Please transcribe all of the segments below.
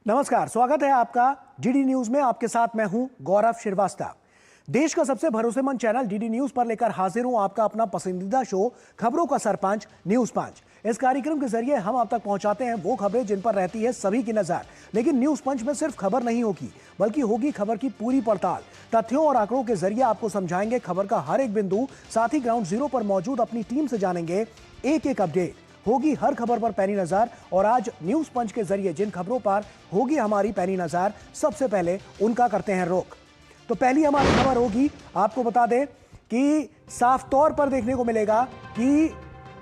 नमस्कार, स्वागत है आपका डीडी न्यूज में। आपके साथ मैं हूं गौरव श्रीवास्तव। देश का सबसे भरोसेमंद चैनल डीडी न्यूज पर लेकर हाजिर हूं आपका अपना पसंदीदा शो खबरों का सरपंच न्यूज पंच। इस कार्यक्रम के जरिए हम आप तक पहुंचाते हैं वो खबरें जिन पर रहती है सभी की नजर। लेकिन न्यूज पंच में सिर्फ खबर नहीं होगी, बल्कि होगी खबर की पूरी पड़ताल। तथ्यों और आंकड़ों के जरिए आपको समझाएंगे खबर का हर एक बिंदु। साथ ही ग्राउंड जीरो पर मौजूद अपनी टीम से जानेंगे एक एक अपडेट। होगी हर खबर पर पैनी नजर। और आज न्यूज पंच के जरिए जिन खबरों पर होगी हमारी पैनी नजर, सबसे पहले उनका करते हैं रुख। तो पहली हमारी खबर होगी, आपको बता दें कि साफ तौर पर देखने को मिलेगा कि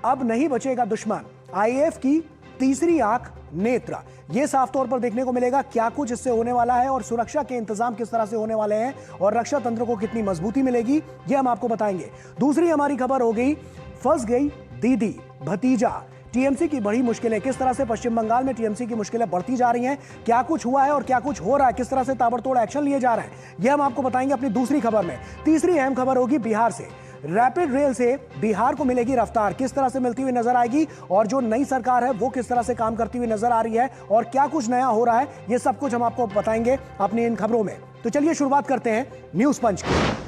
अब नहीं बचेगा दुश्मन। आईएएफ की तीसरी आंख नेत्र, यह साफ तौर पर देखने को मिलेगा। क्या कुछ इससे होने वाला है और सुरक्षा के इंतजाम किस तरह से होने वाले हैं और रक्षा तंत्र को कितनी मजबूती मिलेगी, यह हम आपको बताएंगे। दूसरी हमारी खबर हो गई, फंस गई दीदी भतीजा। टीएमसी की बड़ी मुश्किलें, किस तरह से पश्चिम बंगाल में टीएमसी की मुश्किलें बढ़ती जा रही हैं, क्या कुछ हुआ है और क्या कुछ हो रहा है, किस तरह से ताबड़तोड़ एक्शन लिए जा रहे हैं, यह हम आपको बताएंगे अपनी दूसरी खबर में। तीसरी अहम खबर होगी बिहार से। रैपिड रेल से बिहार को मिलेगी रफ्तार, किस तरह से मिलती हुई नजर आएगी और जो नई सरकार है वो किस तरह से काम करती हुई नजर आ रही है और क्या कुछ नया हो रहा है, यह सब कुछ हम आपको बताएंगे अपनी इन खबरों में। तो चलिए शुरुआत करते हैं न्यूज पंच की।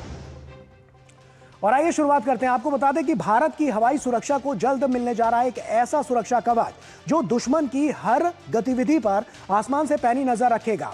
और आइए शुरुआत करते हैं। आपको बता दें कि भारत की हवाई सुरक्षा को जल्द मिलने जा रहा है एक ऐसा सुरक्षा कवच जो दुश्मन की हर गतिविधि पर आसमान से पैनी नजर रखेगा।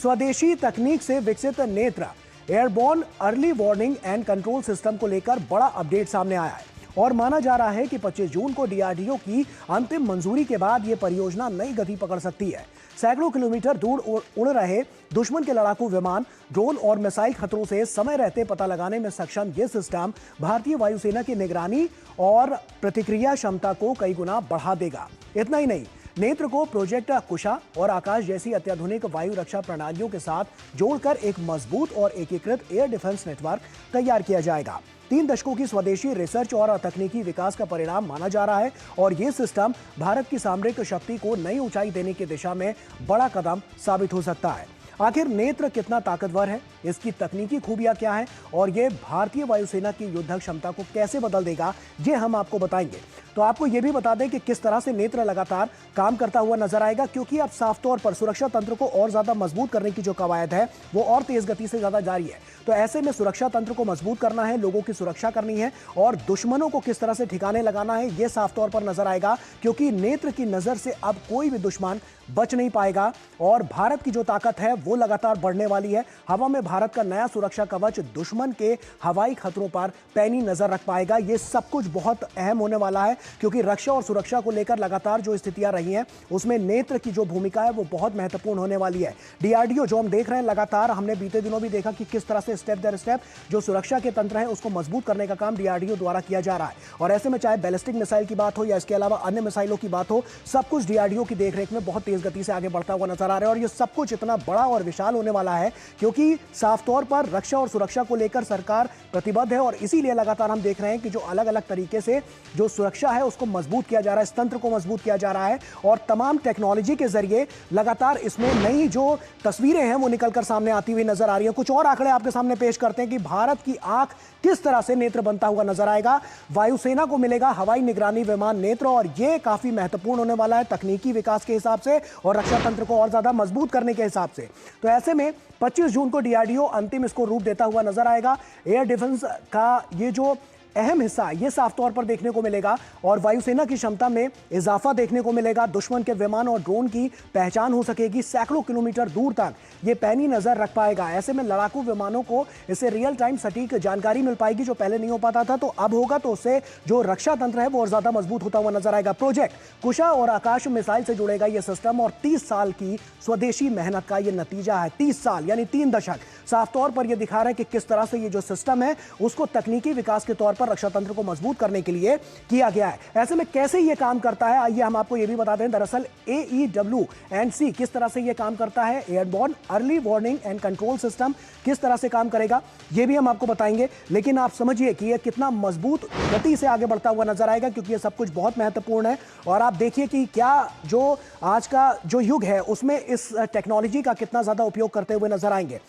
स्वदेशी तकनीक से विकसित नेत्र airborne early warning and control system को लेकर बड़ा अपडेट सामने आया है और माना जा रहा है कि 25 जून को डीआरडीओ की अंतिम मंजूरी के बाद यह परियोजना नई गति पकड़ सकती है। सैकड़ों किलोमीटर दूर उड़ रहे दुश्मन के लड़ाकू विमान, ड्रोन और मिसाइल खतरों से समय रहते पता लगाने में सक्षम यह सिस्टम भारतीय वायुसेना की निगरानी और प्रतिक्रिया क्षमता को कई गुना बढ़ा देगा। इतना ही नहीं, नेत्र को प्रोजेक्ट कुशा और आकाश जैसी अत्याधुनिक वायु रक्षा प्रणालियों के साथ जोड़कर एक मजबूत और एकीकृत एयर डिफेंस नेटवर्क तैयार किया जाएगा। 3 दशकों की स्वदेशी रिसर्च और तकनीकी विकास का परिणाम माना जा रहा है और यह सिस्टम भारत की सामरिक शक्ति को नई ऊंचाई देने की दिशा में बड़ा कदम साबित हो सकता है। आखिर नेत्र कितना ताकतवर है, इसकी तकनीकी खूबियां क्या हैं और यह भारतीय वायुसेना की युद्ध क्षमता को कैसे बदल देगा, ये हम आपको बताएंगे। तो आपको यह भी बता दें कि किस तरह से नेत्र लगातार काम करता हुआ नजर आएगा, क्योंकि अब साफ तौर पर सुरक्षा तंत्र को और ज्यादा मजबूत करने की जो कवायद है वो और तेज गति से ज्यादा जारी है। तो ऐसे में सुरक्षा तंत्र को मजबूत करना है, लोगों की सुरक्षा करनी है और दुश्मनों को किस तरह से ठिकाने लगाना है, यह साफ तौर पर नजर आएगा, क्योंकि नेत्र की नजर से अब कोई भी दुश्मन बच नहीं पाएगा और भारत की जो ताकत है वो लगातार बढ़ने वाली है। हवा में भारत का नया सुरक्षा कवच दुश्मन के हवाई खतरों पर पैनी नजर रख पाएगा। ये सब कुछ बहुत अहम होने वाला है, क्योंकि रक्षा और सुरक्षा को लेकर लगातार जो स्थितियां रही हैं उसमें नेत्र की जो भूमिका है वो बहुत महत्वपूर्ण होने वाली है। डीआरडीओ जो हम देख रहे हैं लगातार, हमने बीते दिनों भी देखा कि किस तरह से स्टेप दर स्टेप जो सुरक्षा के तंत्र है उसको मजबूत करने का काम डीआरडीओ द्वारा किया जा रहा है। और ऐसे में चाहे बैलिस्टिक मिसाइल की बात हो या इसके अलावा अन्य मिसाइलों की बात हो, सब कुछ डीआरडीओ की देखरेख में बहुत तेज गति से आगे बढ़ता हुआ नजर आ रहा है। और ये सब कुछ इतना बड़ा और विशाल होने वाला है क्योंकि साफ तौर पर रक्षा और सुरक्षा को लेकर सरकार प्रतिबद्ध है और इसीलिए लगातार हम देख रहे हैं कि जो अलग अलग तरीके से जो सुरक्षा है उसको मजबूत किया जा रहा है, इस तंत्र को मजबूत किया जा रहा है और तमाम टेक्नोलॉजी के जरिए लगातार इसमें नई जो तस्वीरें हैं वो निकलकर सामने आती हुई नजर आ रही है। कुछ और आंकड़े आपके सामने पेश करते हैं कि भारत की आंख किस तरह से नेत्र बनता हुआ नजर आएगा। वायुसेना को मिलेगा हवाई निगरानी विमान नेत्र और यह काफी महत्वपूर्ण होने वाला है तकनीकी विकास के हिसाब से और रक्षा तंत्र को और ज्यादा मजबूत करने के हिसाब से। तो ऐसे में 25 जून को डीआरडीओ अंतिम इसको रूप देता हुआ नजर आएगा। एयर डिफेंस का ये जो अहम हिस्सा ये साफ तौर पर देखने को मिलेगा और वायुसेना की क्षमता में इजाफा देखने को मिलेगा। दुश्मन के विमान और ड्रोन की पहचान हो सकेगी, सैकड़ों किलोमीटर दूर तक ये पैनी नजर रख पाएगा। ऐसे में लड़ाकू विमानों को इससे रियल टाइम सटीक जानकारी मिल पाएगी जो पहले नहीं हो पाता था। तो अब होगा तो उससे जो रक्षा तंत्र है वो और ज्यादा मजबूत होता हुआ नजर आएगा। प्रोजेक्ट कुशा और आकाश मिसाइल से जुड़ेगा यह सिस्टम और 30 साल की स्वदेशी मेहनत का यह नतीजा है। 30 साल यानी 3 दशक साफ तौर पर यह दिखा रहा है कि किस तरह से ये जो सिस्टम है उसको तकनीकी विकास के तौर पर रक्षा तंत्र को मजबूत करने के लिए किया गया है। ऐसे में कैसे यह काम करता है आइए हम आपको यह भी बता दें। दरअसल AEW&C किस तरह से यह काम करता है, airborne early warning and control system किस तरह से काम करेगा यह भी हम आपको बताएंगे। लेकिन आप समझिए कि यह कितना मजबूत गति से आगे बढ़ता हुआ नजर आएगा क्योंकि यह सब कुछ बहुत महत्वपूर्ण है। और आप देखिए कि क्या जो आज का जो युग है उसमें इस टेक्नोलॉजी का कितना ज्यादा उपयोग करते हुए नजर आएंगे।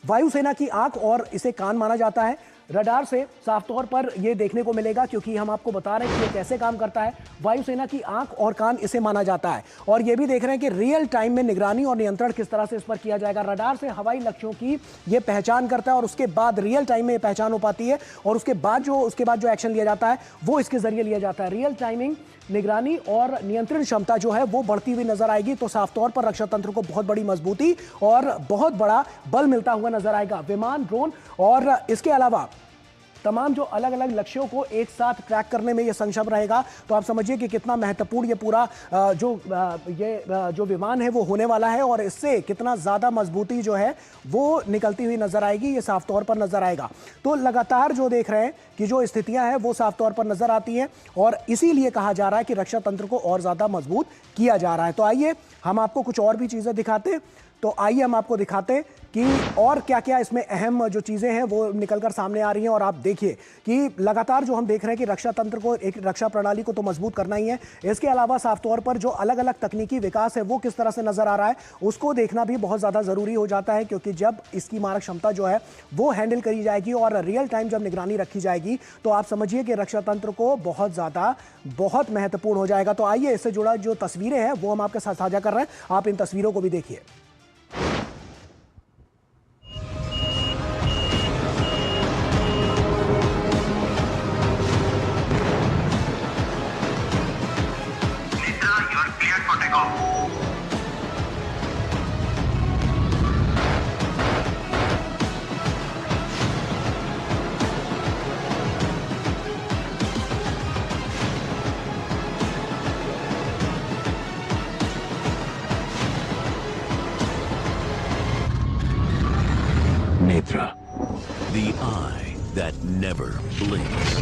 वायुसेना की आंख और इसे कान माना जाता है। रडार से साफ तौर पर यह देखने को मिलेगा, क्योंकि हम आपको बता रहे हैं कि ये कैसे काम करता है। वायुसेना की आंख और कान इसे माना जाता है, और यह भी देख रहे हैं कि रियल टाइम में निगरानी और नियंत्रण किस तरह से इस पर किया जाएगा। रडार से हवाई लक्ष्यों की यह पहचान करता है और उसके बाद रियल टाइम में यह पहचान हो पाती है, और उसके बाद जो एक्शन लिया जाता है वो इसके जरिए लिया जाता है। रियल टाइमिंग, निगरानी और नियंत्रण क्षमता जो है वो बढ़ती हुई नजर आएगी। तो साफ तौर पर रक्षा तंत्र को बहुत बड़ी मजबूती और बहुत बड़ा बल मिलता हुआ नजर आएगा। विमान, ड्रोन और इसके अलावा तमाम जो अलग अलग लक्ष्यों को एक साथ ट्रैक करने में ये सक्षम रहेगा। तो आप समझिए कि कितना महत्वपूर्ण ये पूरा जो विमान है वो होने वाला है, और इससे कितना ज़्यादा मजबूती जो है वो निकलती हुई नजर आएगी, ये साफ तौर पर नजर आएगा। तो लगातार जो देख रहे हैं कि जो स्थितियां हैं वो साफ तौर पर नजर आती हैं, और इसीलिए कहा जा रहा है कि रक्षा तंत्र को और ज़्यादा मजबूत किया जा रहा है। तो आइए हम आपको कुछ और भी चीज़ें दिखाते। तो आइए हम आपको दिखाते हैं कि और क्या क्या इसमें अहम जो चीज़ें हैं वो निकलकर सामने आ रही हैं। और आप देखिए कि लगातार जो हम देख रहे हैं कि रक्षा तंत्र को, एक रक्षा प्रणाली को तो मजबूत करना ही है, इसके अलावा साफ तौर पर जो अलग अलग तकनीकी विकास है वो किस तरह से नजर आ रहा है उसको देखना भी बहुत ज़्यादा ज़रूरी हो जाता है, क्योंकि जब इसकी मारक क्षमता जो है वो हैंडल करी जाएगी और रियल टाइम जब निगरानी रखी जाएगी तो आप समझिए कि रक्षा तंत्र को बहुत महत्वपूर्ण हो जाएगा। तो आइए इससे जुड़ा जो तस्वीरें हैं वो हम आपके साथ साझा कर रहे हैं, आप इन तस्वीरों को भी देखिए। Netra, the eye that never blinks.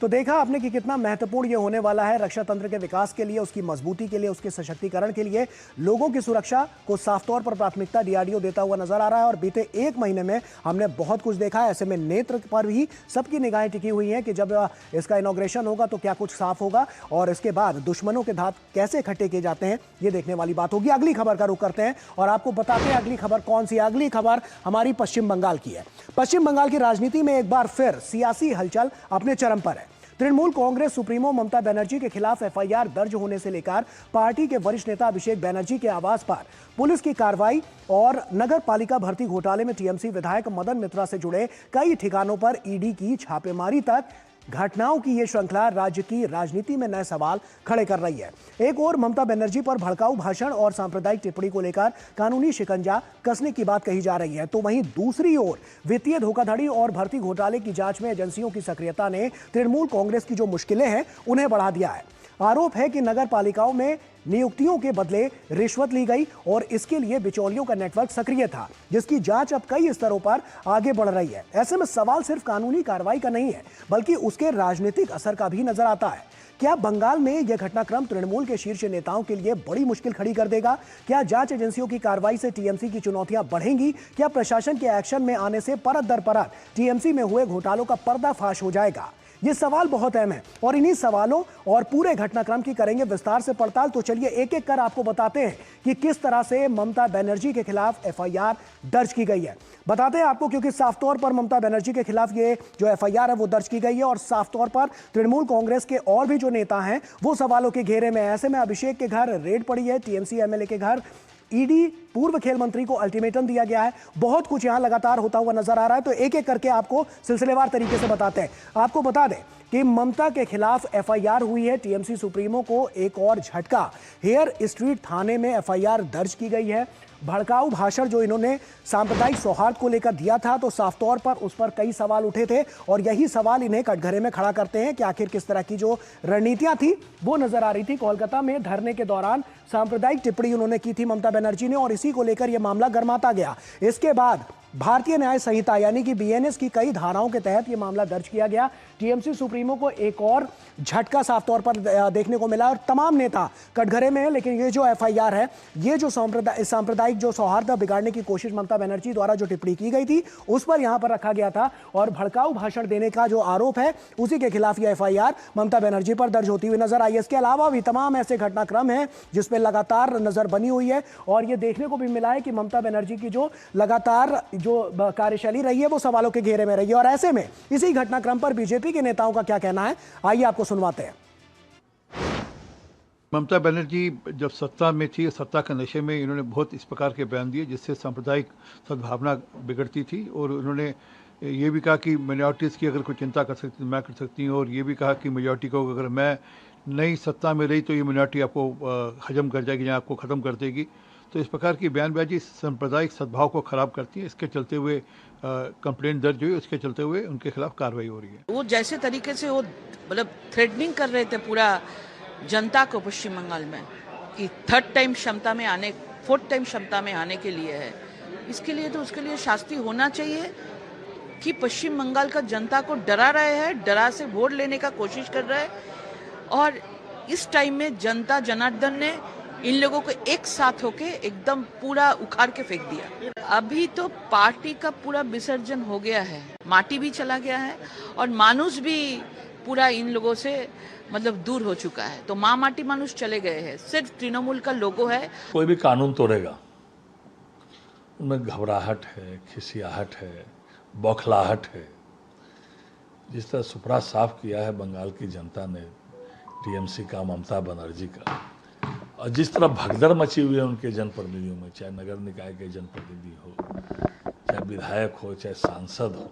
तो देखा आपने कि कितना महत्वपूर्ण ये होने वाला है रक्षा तंत्र के विकास के लिए, उसकी मजबूती के लिए, उसके सशक्तिकरण के लिए। लोगों की सुरक्षा को साफ तौर पर प्राथमिकता डीआरडीओ देता हुआ नजर आ रहा है, और बीते एक महीने में हमने बहुत कुछ देखा है। ऐसे में नेत्र पर भी सबकी निगाहें टिकी हुई हैं कि जब इसका इनॉग्रेशन होगा तो क्या कुछ साफ होगा, और इसके बाद दुश्मनों के दांत कैसे खट्टे किए जाते हैं ये देखने वाली बात होगी। अगली खबर का रुख करते हैं और आपको बताते हैं अगली खबर कौन सी है। अगली खबर हमारी पश्चिम बंगाल की है। पश्चिम बंगाल की राजनीति में एक बार फिर सियासी हलचल अपने चरम पर है। तृणमूल कांग्रेस सुप्रीमो ममता बनर्जी के खिलाफ एफआईआर दर्ज होने से लेकर पार्टी के वरिष्ठ नेता अभिषेक बनर्जी के आवास पर पुलिस की कार्रवाई और नगर पालिका भर्ती घोटाले में टीएमसी विधायक मदन मित्रा से जुड़े कई ठिकानों पर ईडी की छापेमारी तक घटनाओं की यह श्रृंखला राज्य की राजनीति में नए सवाल खड़े कर रही है। एक ओर ममता बनर्जी पर भड़काऊ भाषण और सांप्रदायिक टिप्पणी को लेकर कानूनी शिकंजा कसने की बात कही जा रही है, तो वहीं दूसरी ओर वित्तीय धोखाधड़ी और भर्ती घोटाले की जांच में एजेंसियों की सक्रियता ने तृणमूल कांग्रेस की जो मुश्किलें हैं उन्हें बढ़ा दिया है। आरोप है कि नगर पालिकाओं में नियुक्तियों के बदले रिश्वत ली गई और इसके लिए बिचौलियों का नेटवर्क सक्रिय था, जिसकी जांच अब कई स्तरों पर आगे बढ़ रही है। ऐसे में सवाल सिर्फ कानूनी कार्रवाई का नहीं है, बल्कि उसके राजनीतिक असर का भी नजर आता है। क्या बंगाल में यह घटनाक्रम तृणमूल के शीर्ष नेताओं के लिए बड़ी मुश्किल खड़ी कर देगा? क्या जांच एजेंसियों की कार्रवाई से टीएमसी की चुनौतियां बढ़ेंगी? क्या प्रशासन के एक्शन में आने से परत दर परत टीएमसी में हुए घोटालों का पर्दाफाश हो जाएगा? ये सवाल बहुत अहम है और इन्हीं सवालों और पूरे घटनाक्रम की करेंगे विस्तार से पड़ताल। तो चलिए एक एक कर आपको बताते हैं कि किस तरह से ममता बनर्जी के खिलाफ एफआईआर दर्ज की गई है। बताते हैं आपको, क्योंकि साफ तौर पर ममता बनर्जी के खिलाफ ये जो एफआईआर है वो दर्ज की गई है और साफ तौर पर तृणमूल कांग्रेस के और भी जो नेता हैं वो सवालों के घेरे में। ऐसे में अभिषेक के घर रेड पड़ी है, टीएमसी एमएलए के घर ईडी, पूर्व खेल मंत्री को अल्टीमेटम दिया गया है। बहुत कुछ यहां लगातार होता हुआ नजर आ रहा है, तो एक एक करके आपको सिलसिलेवार तरीके से बताते हैं। आपको बता दें कि ममता के खिलाफ एफआईआर हुई है। टीएमसी सुप्रीमो को एक और झटका, हेयर स्ट्रीट थाने में एफआईआर दर्ज की गई है। भड़काऊ भाषण जो इन्होंने सांप्रदायिक सौहार्द को लेकर दिया था, तो साफ तौर पर उस पर कई सवाल उठे थे और यही सवाल इन्हें कटघरे में खड़ा करते हैं कि आखिर किस तरह की जो रणनीतियां थी वो नजर आ रही थी। कोलकाता में धरने के दौरान सांप्रदायिक टिप्पणी उन्होंने की थी ममता बनर्जी ने, और इसी को लेकर यह मामला गर्माता गया। इसके बाद भारतीय न्याय संहिता यानी कि बीएनएस की कई धाराओं के तहत यह मामला दर्ज किया गया। टीएमसी सुप्रीमो को एक और झटका साफ तौर पर देखने को मिला और तमाम नेता कटघरे में है। लेकिन ये जो एफआईआर है, ये जो सांप्रदायिक सांप्रदायिक जो सौहार्द बिगाड़ने की कोशिश ममता बनर्जी द्वारा जो टिप्पणी की गई थी उस पर यहां पर रखा गया था और भड़काऊ भाषण देने का जो आरोप है उसी के खिलाफ यह एफआईआर ममता बनर्जी पर दर्ज होती हुई नजर आई है। इसके अलावा भी तमाम ऐसे घटनाक्रम हैं जिसपे लगातार नजर बनी हुई है और यह देखने को भी मिला है कि ममता बनर्जी की जो लगातार जो कार्यशैली रही है वो सवालों के घेरे में रही है। और ऐसे में इसी घटनाक्रम पर बीजेपी के नेताओं का क्या कहना है, आइए आपको सुनवाते हैं। ममता बनर्जी जब सत्ता में थी, सत्ता के नशे में इन्होंने बहुत इस प्रकार के बयान दिए जिससे सांप्रदायिक सद्भावना बिगड़ती थी और उन्होंने ये भी कहा कि माइनॉरिटीज़ की अगर कोई चिंता कर सकती मैं कर सकती हूँ और ये भी कहा कि मेजॉरिटी को अगर मैं नई सत्ता में रही तो ये माइनॉरिटी आपको हजम कर जाएगी या आपको ख़त्म कर देगी। तो इस प्रकार की बयानबाजी सांप्रदायिक सद्भाव को ख़राब करती है। इसके चलते हुए कंप्लेंट दर्ज हुई, उसके चलते हुए उनके खिलाफ कार्रवाई हो रही है। वो जैसे तरीके से वो मतलब थ्रेटनिंग कर रहे थे पूरा जनता को पश्चिम बंगाल में कि फोर्थ टाइम क्षमता में आने के लिए है, इसके लिए तो उसके लिए शास्ति होना चाहिए कि पश्चिम बंगाल का जनता को डरा रहे हैं, डरा से वोट लेने का कोशिश कर रहे हैं और इस टाइम में जनता जनार्दन ने इन लोगों को एक साथ होके एकदम पूरा उखाड़ के फेंक दिया। अभी तो पार्टी का पूरा विसर्जन हो गया है, माटी भी चला गया है और मानुष भी पूरा इन लोगों से मतलब दूर हो चुका है। तो माँ माटी मानुष चले गए हैं, सिर्फ तृणमूल का लोगो है। कोई भी कानून तोड़ेगा उनमें घबराहट है, खिसियाहट है, बौखलाहट है। जिस तरह सुपड़ा साफ किया है बंगाल की जनता ने टीएमसी का, ममता बनर्जी का, और जिस तरह भगदड़ मची हुई है उनके जनप्रतिनिधियों में, चाहे नगर निकाय के जनप्रतिनिधि हो, चाहे विधायक हो, चाहे सांसद हो,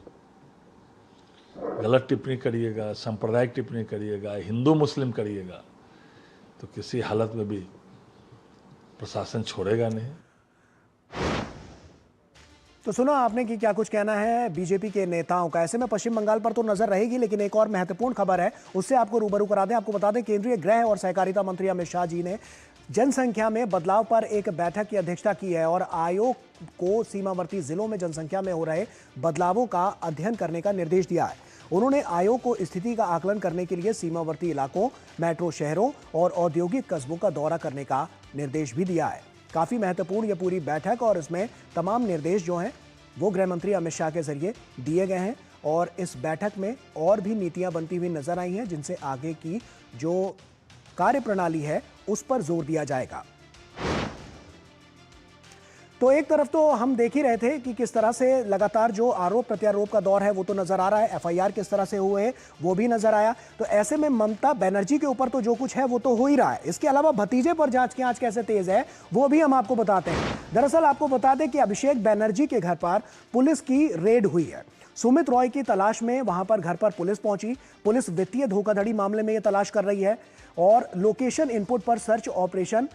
गलत टिप्पणी करिएगा, सांप्रदायिक टिप्पणी करिएगा, हिंदू मुस्लिम करिएगा तो किसी हालत में भी प्रशासन छोड़ेगा नहीं। तो सुना आपने कि क्या कुछ कहना है बीजेपी के नेताओं का। ऐसे में पश्चिम बंगाल पर तो नजर रहेगी, लेकिन एक और महत्वपूर्ण खबर है उससे आपको रूबरू करा दें। आपको बता दें केंद्रीय गृह और सहकारिता मंत्री अमित शाह जी ने जनसंख्या में बदलाव पर एक बैठक की अध्यक्षता की है और आयोग को सीमावर्ती जिलों में जनसंख्या में हो रहे बदलावों का अध्ययन करने का निर्देश दिया है। उन्होंने आयोग को स्थिति का आकलन करने के लिए सीमावर्ती इलाकों, मेट्रो शहरों और औद्योगिक कस्बों का दौरा करने का निर्देश भी दिया है। काफी महत्वपूर्ण यह पूरी बैठक और इसमें तमाम निर्देश जो हैं वो गृह मंत्री अमित शाह के जरिए दिए गए हैं और इस बैठक में और भी नीतियां बनती हुई नजर आई हैं जिनसे आगे की जो कार्यप्रणाली है उस पर जोर दिया जाएगा। तो एक तरफ तो हम देख ही रहे थे कि किस तरह से लगातार जो आरोप प्रत्यारोप का दौर है वो तो नजर आ रहा है, एफआईआर किस तरह से हुए वो भी नजर आया। तो ऐसे में ममता बनर्जी के ऊपर तो जो कुछ है वो तो हो ही रहा है, इसके अलावा भतीजे पर जांच की आंच कैसे तेज है वो भी हम आपको बताते हैं। दरअसल आपको बता दें कि अभिषेक बनर्जी के घर पर पुलिस की रेड हुई है। सुमित रॉय की तलाश में वहां पर घर पर पुलिस पहुंची। पुलिस वित्तीय धोखाधड़ी मामले में यह तलाश कर रही है और लोकेशन इनपुट पर सर्च ऑपरेशन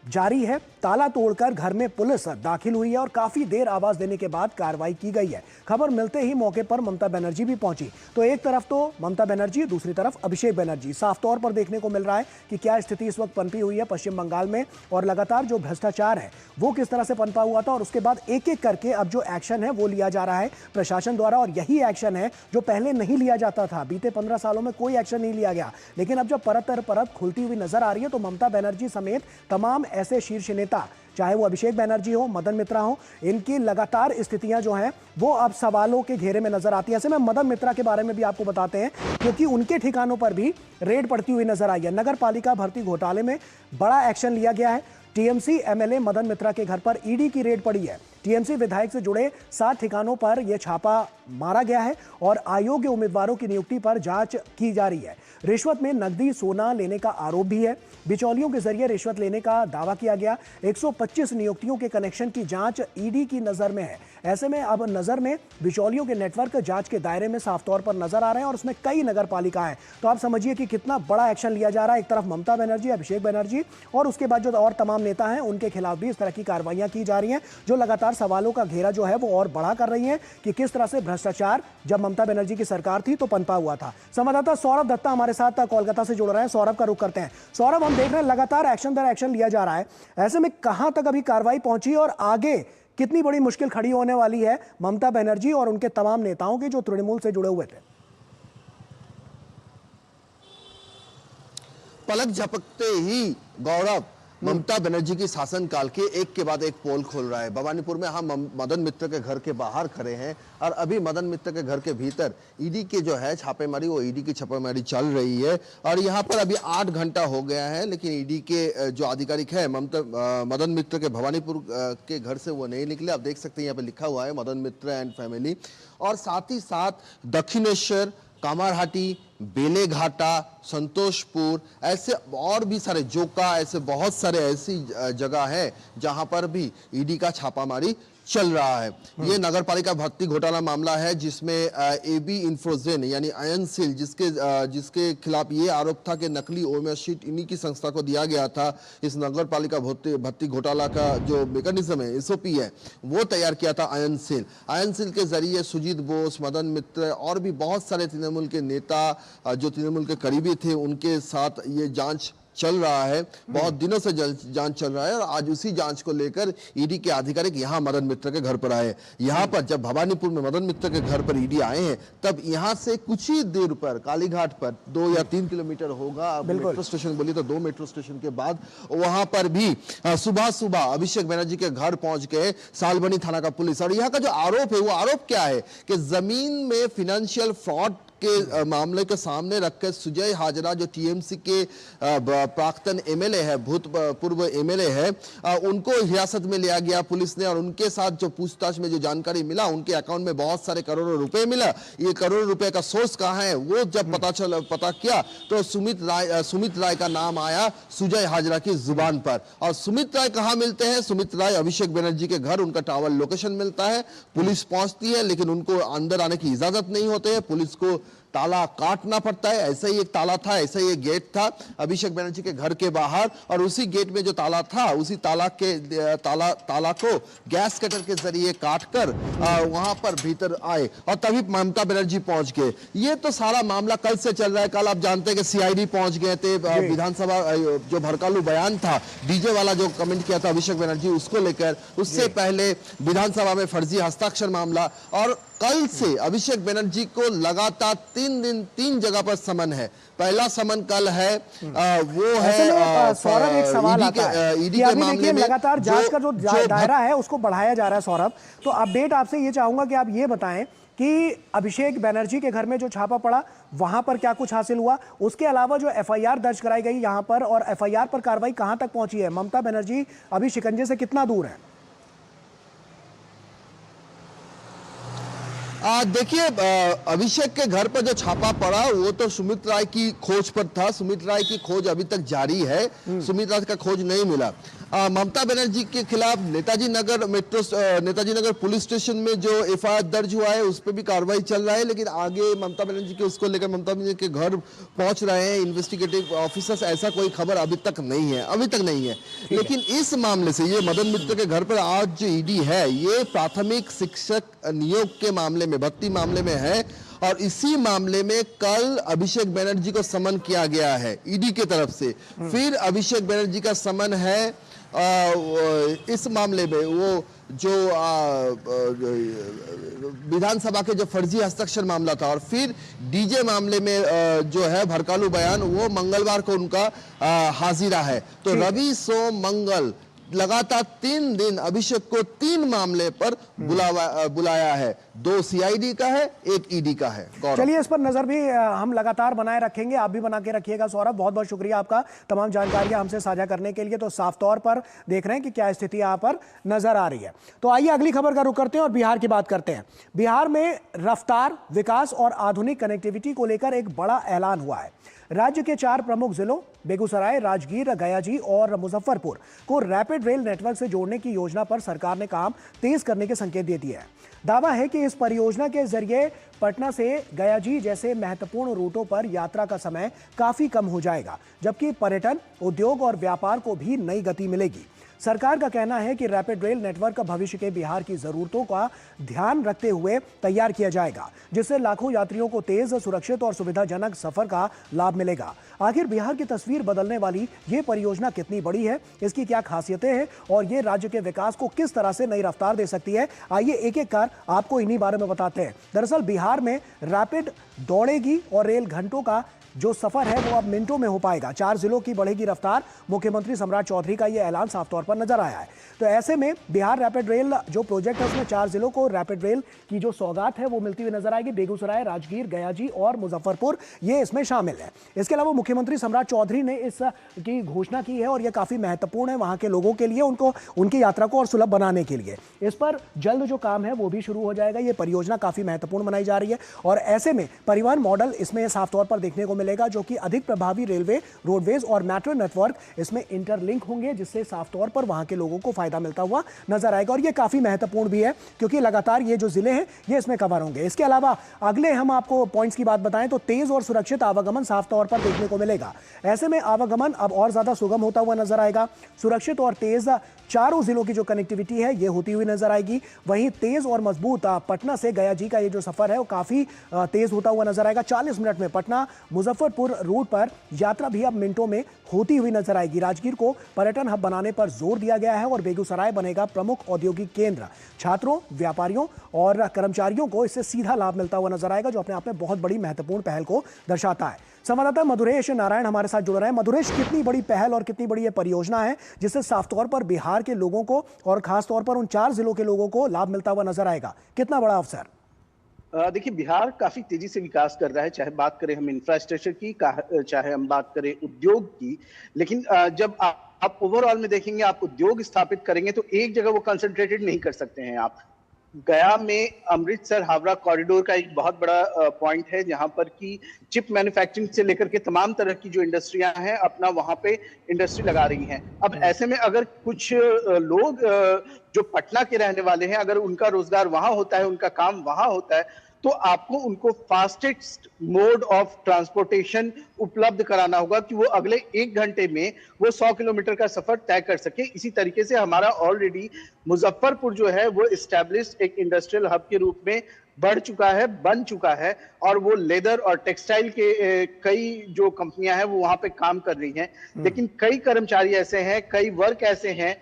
जारी है। ताला तोड़कर घर में पुलिस दाखिल हुई है और काफी देर आवाज देने के बाद कार्रवाई की गई है। खबर मिलते ही मौके पर ममता बनर्जी भी पहुंची। तो एक तरफ तो ममता बनर्जी, दूसरी तरफ अभिषेक बनर्जी। साफ तौर पर देखने को मिल रहा है कि क्या स्थिति इस वक्त पनपी हुई है पश्चिम बंगाल में और लगातार जो भ्रष्टाचार है वो किस तरह से पनपा हुआ था और उसके बाद एक एक करके अब जो एक्शन है वो लिया जा रहा है प्रशासन द्वारा। और यही एक्शन है जो पहले नहीं लिया जाता था। बीते 15 सालों में कोई एक्शन नहीं लिया गया, लेकिन अब जब परत दर परत खुलती हुई नजर आ रही है तो ममता बनर्जी समेत तमाम ऐसे शीर्ष नेता, चाहे वो अभिषेक बनर्जी हो, मदन मित्रा हो, इनकी लगातार स्थितियां जो हैं वो अब सवालों के घेरे में नजर आती है। ऐसे में मदन मित्रा के बारे में भी आपको बताते हैं क्योंकि उनके ठिकानों पर भी रेड पड़ती हुई नजर आई है। नगर पालिका भर्ती घोटाले में बड़ा एक्शन लिया गया है। टीएमसी एमएलए मदन मित्रा के घर पर ईडी की रेड पड़ी है। टीएमसी विधायक से जुड़े 7 ठिकानों पर यह छापा मारा गया है और अयोग्य उम्मीदवारों की नियुक्ति पर जांच की जा रही है। रिश्वत में नकदी सोना लेने का आरोप भी है। बिचौलियों के जरिए रिश्वत लेने का दावा किया गया। 125 नियुक्तियों के कनेक्शन की जांच ईडी की नजर में है। ऐसे में अब नजर में बिचौलियों के नेटवर्क जांच के दायरे में साफ तौर पर नजर आ रहे हैं और उसमें कई नगर पालिका है। तो आप समझिए कि कितना बड़ा एक्शन लिया जा रहा है। एक तरफ ममता बनर्जी, अभिषेक बनर्जी और उसके बाद जो और तमाम नेता हैं उनके खिलाफ भी इस तरह की कार्रवाइयां की जा रही हैं जो लगातार सवालों का घेरा जो है वो और बड़ा कर रही हैं कि किस तरह से भ्रष्टाचार जब ममता बनर्जी की सरकार थी तो पनपा हुआ था। संवाददाता सौरभ दत्ता हमारे साथ कोलकाता से जुड़ रहे हैं। सौरभ का रुख करते हैं। सौरभ, हम देख रहे हैं लगातार एक्शन दर एक्शन लिया जा रहा है, ऐसे में कहां तक अभी कार्रवाई पहुंची और आगे कितनी बड़ी मुश्किल खड़ी होने वाली है ममता बनर्जी और उनके तमाम नेताओं के जो तृणमूल से जुड़े हुए थे? पलक झपकते ही गौरव ममता बनर्जी की शासनकाल के एक के बाद एक पोल खोल रहा है। भवानीपुर में हम मदन मित्र के घर के बाहर खड़े हैं और अभी मदन मित्र के घर के भीतर ईडी के जो है छापेमारी, वो ईडी की छापेमारी चल रही है और यहाँ पर अभी 8 घंटा हो गया है, लेकिन ईडी के जो आधिकारिक है मदन मित्र के भवानीपुर के घर से वो नहीं निकले। आप देख सकते हैं यहाँ पे लिखा हुआ है मदन मित्र एंड फैमिली, और साथ ही साथ दक्षिणेश्वर, कामारहाटी, बेलेघाटा, संतोषपुर, ऐसे और भी सारे जोका, ऐसे बहुत सारे ऐसी जगह है जहां पर भी ईडी का छापामारी चल रहा है। ये नगर पालिका भर्ती घोटाला मामला है जिसमें एबी इंफ्रोजेन यानी आयनसेल जिसके खिलाफ ये आरोप था कि नकली ओएमएस शीट इन्हीं की संस्था को दिया गया था। इस नगर पालिका भर्ती घोटाला का जो मैकेनिज्म है, एसओपी है, वो तैयार किया था आयनसेल। आयनसेल के जरिए सुजीत बोस, मदन मित्र और भी बहुत सारे तृणमूल के नेता जो तृणमूल के करीबी थे, उनके साथ ये जांच चल रहा है। बहुत दिनों से जांच चल रहा है और आज उसी जांच को लेकर ईडी के आधिकारिक यहां मदन मित्र के घर पर आए। यहां पर जब भवानीपुर में मदन मित्र के घर पर ईडी आए हैं, तब यहां से कुछ ही देर पर कालीघाट पर 2 या 3 किलोमीटर होगा, मेट्रो स्टेशन बोली तो 2 मेट्रो स्टेशन के बाद, वहां पर भी सुबह सुबह अभिषेक बनर्जी के घर पहुंच गए सालबनी थाना का पुलिस। और यहाँ का जो आरोप है, वो आरोप क्या है कि जमीन में फाइनेंशियल फ्रॉड के मामले के सामने रखकर सुजय हाजरा जो टीएमसी के प्राक्तन एमएलए है, भूतपूर्व एमएलए है, उनको हिरासत में लिया गया पुलिस ने। और उनके साथ जो पूछताछ में जो जानकारी मिला, उनके अकाउंट में बहुत सारे करोड़ों रुपए मिला। ये करोड़ों रुपए का सोर्स कहाँ है, वो जब पता किया तो सुमित राय का नाम आया सुजय हाजरा की जुबान पर। और सुमित राय कहाँ मिलते हैं? सुमित राय अभिषेक बनर्जी के घर, उनका टावर लोकेशन मिलता है, पुलिस पहुंचती है, लेकिन उनको अंदर आने की इजाजत नहीं होती है, पुलिस को ताला काटना पड़ता है। ऐसा ही एक ताला था, ऐसा ही एक गेट था अभिषेक बनर्जी के घर के बाहर, और उसी गेट में जो ताला था, उसी ताला को गैस कटर के जरिए काटकर वहां पर भीतर आए और तभी ममता बनर्जी पहुंच गए। ये तो सारा मामला कल से चल रहा है। कल आप जानते हैं कि सीआईडी पहुंच गए थे, विधानसभा जो भड़कालू बयान था, डीजे वाला जो कमेंट किया था अभिषेक बनर्जी, उसको लेकर। उससे पहले विधानसभा में फर्जी हस्ताक्षर मामला, और कल से अभिषेक बनर्जी को लगातार 3 जगह पर समन है। पहला समन कल है, वो है सौरभ, एक सवाल आता है ईडी कि के अभी मामले देखिए में लगातार जांच का जो दायरा है उसको बढ़ाया जा रहा है। सौरभ, तो अपडेट आपसे ये चाहूंगा कि आप ये बताएं कि अभिषेक बनर्जी के घर में जो छापा पड़ा, वहां पर क्या कुछ हासिल हुआ? उसके अलावा जो एफआईआर दर्ज कराई गई यहां पर, और एफआईआर पर कार्रवाई कहां तक पहुंची है? ममता बनर्जी अभी शिकंजे से कितना दूर है? देखिए, अभिषेक के घर पर जो छापा पड़ा वो तो सुमित राय की खोज पर था। सुमित राय की खोज अभी तक जारी है, सुमित राय का खोज नहीं मिला। ममता बनर्जी के खिलाफ नेताजी नगर पुलिस स्टेशन में जो एफआईआर दर्ज हुआ है, उस पर भी कार्रवाई चल रहा है, लेकिन आगे ममता बनर्जी के उसको लेकर ममता बनर्जी के घर पहुंच रहे हैं इन्वेस्टिगेटिव ऑफिसर्स, ऐसा कोई खबर अभी तक नहीं है। लेकिन इस मामले से, ये मदन मित्र के घर पर आज जो ईडी है, ये प्राथमिक शिक्षक नियोग के मामले में, भर्ती मामले में है, और इसी मामले में कल अभिषेक बनर्जी को समन किया गया है ईडी की तरफ से। फिर अभिषेक बनर्जी का समन है इस मामले में, वो जो विधानसभा के जो फर्जी हस्ताक्षर मामला था, और फिर डीजे मामले में जो है भड़कालू बयान, वो मंगलवार को उनका हाजिरा है। तो रवि, सोम, मंगल लगातार 3 दिन अभिषेक को 3 मामले पर बुलाया है। 2 सीआईडी का है, 1 ईडी का है। चलिए, इस पर नजर भी हम लगातार बनाए रखेंगे, आप भी बना के रखिएगा। सौरभ, बहुत बहुत शुक्रिया आपका तमाम जानकारियां हमसे साझा करने के लिए। तो साफ तौर पर देख रहे हैं कि क्या स्थिति यहां पर नजर आ रही है। तो आइए अगली खबर का रुख करते हैं और बिहार की बात करते हैं। बिहार में रफ्तार, विकास और आधुनिक कनेक्टिविटी को लेकर एक बड़ा ऐलान हुआ है। राज्य के 4 प्रमुख जिलों बेगूसराय, राजगीर, गयाजी और मुजफ्फरपुर को रैपिड रेल नेटवर्क से जोड़ने की योजना पर सरकार ने काम तेज करने के संकेत दे दिए हैं। दावा है कि इस परियोजना के जरिए पटना से गयाजी जैसे महत्वपूर्ण रूटों पर यात्रा का समय काफी कम हो जाएगा, जबकि पर्यटन, उद्योग और व्यापार को भी नई गति मिलेगी। सरकार का कहना है कि रैपिड रेल नेटवर्क का भविष्य के बिहार की जरूरतों का ध्यान रखते हुए तैयार किया जाएगा, जिससे लाखों यात्रियों को तेज, सुरक्षित और सुविधाजनक सफर का लाभ मिलेगा। आखिर बिहार की तस्वीर बदलने वाली ये परियोजना कितनी बड़ी है, इसकी क्या खासियतें हैं और ये राज्य के विकास को किस तरह से नई रफ्तार दे सकती है, आइए एक एक कर आपको इन्हीं बारे में बताते हैं। दरअसल बिहार में रैपिड दौड़ेगी और रेल घंटों का जो सफर है वो अब मिनटों में हो पाएगा। 4 जिलों की बढ़ेगी रफ्तार, मुख्यमंत्री सम्राट चौधरी का यह ऐलान साफ तौर पर नजर आया है। तो ऐसे में बिहार रैपिड रेल जो प्रोजेक्ट है उसमें 4 जिलों को रैपिड रेल की जो सौगात है वो मिलती हुई नजर आएगी। बेगूसराय, राजगीर, गयाजी और मुजफ्फरपुर ये इसमें शामिल है। इसके अलावा मुख्यमंत्री सम्राट चौधरी ने इस की घोषणा की है और यह काफी महत्वपूर्ण है वहां के लोगों के लिए, उनको उनकी यात्रा को और सुलभ बनाने के लिए। इस पर जल्द जो काम है वो भी शुरू हो जाएगा। ये परियोजना काफी महत्वपूर्ण बनाई जा रही है और ऐसे में परिवहन मॉडल इसमें साफ तौर पर देखने को मिलेगा, जो कि अधिक प्रभावी रेलवे, रोडवेज और मेट्रो नेटवर्क इसमें इंटरलिंक होंगे, जिससे साफ तौर पर वहां के लोगों को फायदा मिलता हुआ नजर आएगा। और ये काफी महत्वपूर्ण भी है क्योंकि लगातार ये जो जिले हैं ये इसमें कवर होंगे। इसके अलावा अगले हम आपको पॉइंट्स की बात बताएं तो तेज और सुरक्षित आवागमन साफ तौर पर देखने को मिलेगा। ऐसे में आवागमन अब और ज्यादा सुगम होता हुआ नजर आएगा। सुरक्षित और तेज चारों जिलों की जो कनेक्टिविटी है ये होती हुई नजर आएगी। वहीं तेज और मजबूत पटना से गया जी का ये जो सफर है वो काफी तेज होता हुआ नजर आएगा। 40 मिनट में पटना मुजफ्फरपुर रूट पर यात्रा भी अब मिनटों में होती हुई नजर आएगी। राजगीर को पर्यटन हब बनाने पर जोर दिया गया है और बेगूसराय बनेगा प्रमुख औद्योगिक केंद्र। छात्रों, व्यापारियों और कर्मचारियों को इससे सीधा लाभ मिलता हुआ नजर आएगा, जो अपने आप में बहुत बड़ी महत्वपूर्ण पहल को दर्शाता है। संवाददाता मधुरेश नारायण हमारे साथ जुड़ रहे हैं। मधुरेश, कितनी बड़ी पहल और कितनी बड़ी ये परियोजना है जिससे साफ तौर पर बिहार के लोगों को और खास तौर पर उन 4 जिलों के लोगों को लाभ मिलता हुआ नजर आएगा? कितना बड़ा अवसर? देखिए, बिहार काफी तेजी से विकास कर रहा है, चाहे बात करें हम इंफ्रास्ट्रक्चर की, चाहे हम बात करें उद्योग की। लेकिन जब आप ओवरऑल में देखेंगे, आप उद्योग स्थापित करेंगे तो एक जगह वो कंसंट्रेटेड नहीं कर सकते हैं आप। गया में अमृतसर हावड़ा कॉरिडोर का एक बहुत बड़ा पॉइंट है, जहां पर की चिप मैन्युफैक्चरिंग से लेकर के तमाम तरह की जो इंडस्ट्रियां हैं अपना वहां पे इंडस्ट्री लगा रही हैं। अब ऐसे में अगर कुछ लोग जो पटना के रहने वाले हैं, अगर उनका रोजगार वहां होता है, उनका काम वहां होता है, तो आपको उनको फास्टेस्ट मोड ऑफ ट्रांसपोर्टेशन उपलब्ध कराना होगा कि वो अगले 1 घंटे में वो 100 किलोमीटर का सफर तय कर सके। इसी तरीके से हमारा ऑलरेडी मुजफ्फरपुर जो है वो एस्टैब्लिश्ड एक इंडस्ट्रियल हब के रूप में बढ़ चुका है, बन चुका है, और वो लेदर और टेक्सटाइल के कई जो कंपनियां हैं वो वहां पे काम कर रही हैं। लेकिन कई कर्मचारी ऐसे हैं, कई वर्क ऐसे हैं,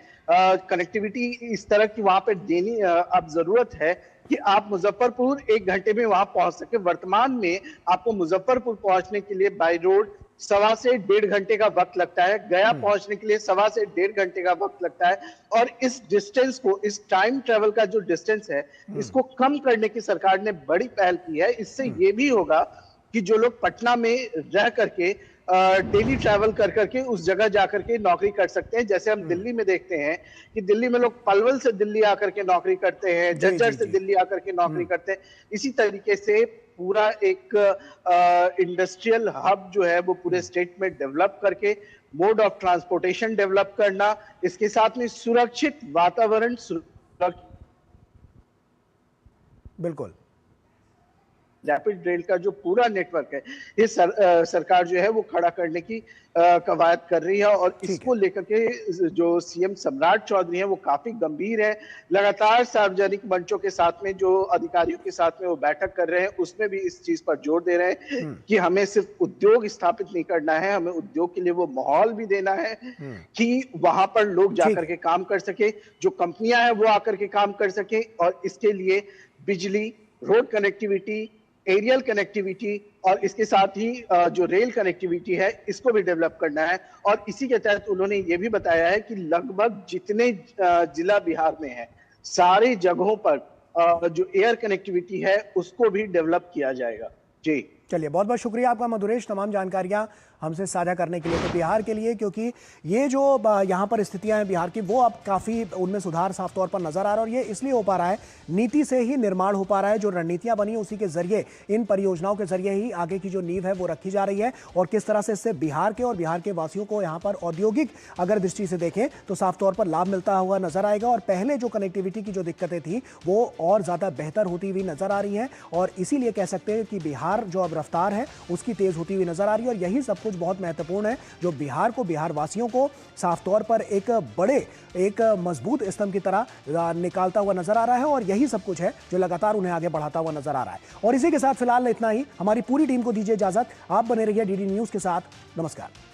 कनेक्टिविटी इस तरह की वहां पे देनी अब जरूरत है कि आप मुजफ्फरपुर 1 घंटे में वहां पहुंच सके। वर्तमान में आपको मुजफ्फरपुर पहुंचने के लिए बाय रोड 1.25 से 1.5 घंटे का वक्त लगता है, गया पहुंचने के लिए 1.25 से 1.5 घंटे का वक्त लगता है। और इस डिस्टेंस को, इस टाइम ट्रेवल का जो डिस्टेंस है, इसको कम करने की सरकार ने बड़ी पहल की है। इससे ये भी होगा कि जो लोग पटना में रह करके डेली ट्रैवल कर करके उस जगह जाकर के नौकरी कर सकते हैं। जैसे हम दिल्ली में देखते हैं कि दिल्ली में लोग पलवल से दिल्ली आकर के नौकरी करते हैं, झज्जर से दिल्ली आकर के नौकरी करते हैं। इसी तरीके से पूरा एक इंडस्ट्रियल हब जो है वो पूरे स्टेट में डेवलप करके मोड ऑफ ट्रांसपोर्टेशन डेवलप करना, इसके साथ में सुरक्षित वातावरण, बिल्कुल रैपिड रेल का जो पूरा नेटवर्क है, ये सरकार जो है वो खड़ा करने की कवायद कर रही है। और इसको लेकर के जो सीएम सम्राट चौधरी हैं वो काफी गंभीर है। लगातार सार्वजनिक मंचों के साथ में जो अधिकारियों के साथ में वो बैठक कर रहे हैं, उसमें भी इस चीज पर जोर दे रहे हैं कि हमें सिर्फ उद्योग स्थापित नहीं करना है, हमें उद्योग के लिए वो माहौल भी देना है कि वहां पर लोग जाकर के काम कर सके, जो कंपनियां हैं वो आकर के काम कर सके। और इसके लिए बिजली, रोड कनेक्टिविटी, एरियल कनेक्टिविटी और इसके साथ ही जो रेल कनेक्टिविटी है इसको भी डेवलप करना है। और इसी के तहत उन्होंने ये भी बताया है कि लगभग जितने जिला बिहार में है, सारी जगहों पर जो एयर कनेक्टिविटी है उसको भी डेवलप किया जाएगा। जी चलिए, बहुत बहुत शुक्रिया आपका मधुरेश, तमाम जानकारियां हमसे साझा करने के लिए। तो बिहार के लिए, क्योंकि ये जो यहाँ पर स्थितियां हैं बिहार की, वो अब काफ़ी उनमें सुधार साफ तौर पर नजर आ रहा है। और ये इसलिए हो पा रहा है, नीति से ही निर्माण हो पा रहा है। जो रणनीतियां बनी उसी के जरिए, इन परियोजनाओं के जरिए ही आगे की जो नींव है वो रखी जा रही है। और किस तरह से इससे बिहार के और बिहार के वासियों को यहाँ पर औद्योगिक अगर दृष्टि से देखें तो साफ तौर पर लाभ मिलता हुआ नजर आएगा। और पहले जो कनेक्टिविटी की जो दिक्कतें थी वो और ज़्यादा बेहतर होती हुई नजर आ रही हैं। और इसीलिए कह सकते हैं कि बिहार जो अब रफ्तार है उसकी तेज होती हुई नजर आ रही है। और यही सब कुछ बहुत महत्वपूर्ण है, जो बिहार को, बिहार वासियों को साफ तौर पर एक मजबूत स्तंभ की तरह निकालता हुआ नजर आ रहा है। और यही सब कुछ है जो लगातार उन्हें आगे बढ़ाता हुआ नजर आ रहा है। और इसी के साथ फिलहाल इतना ही। हमारी पूरी टीम को दीजिए इजाजत। आप बने रहिए डीडी न्यूज के साथ। नमस्कार।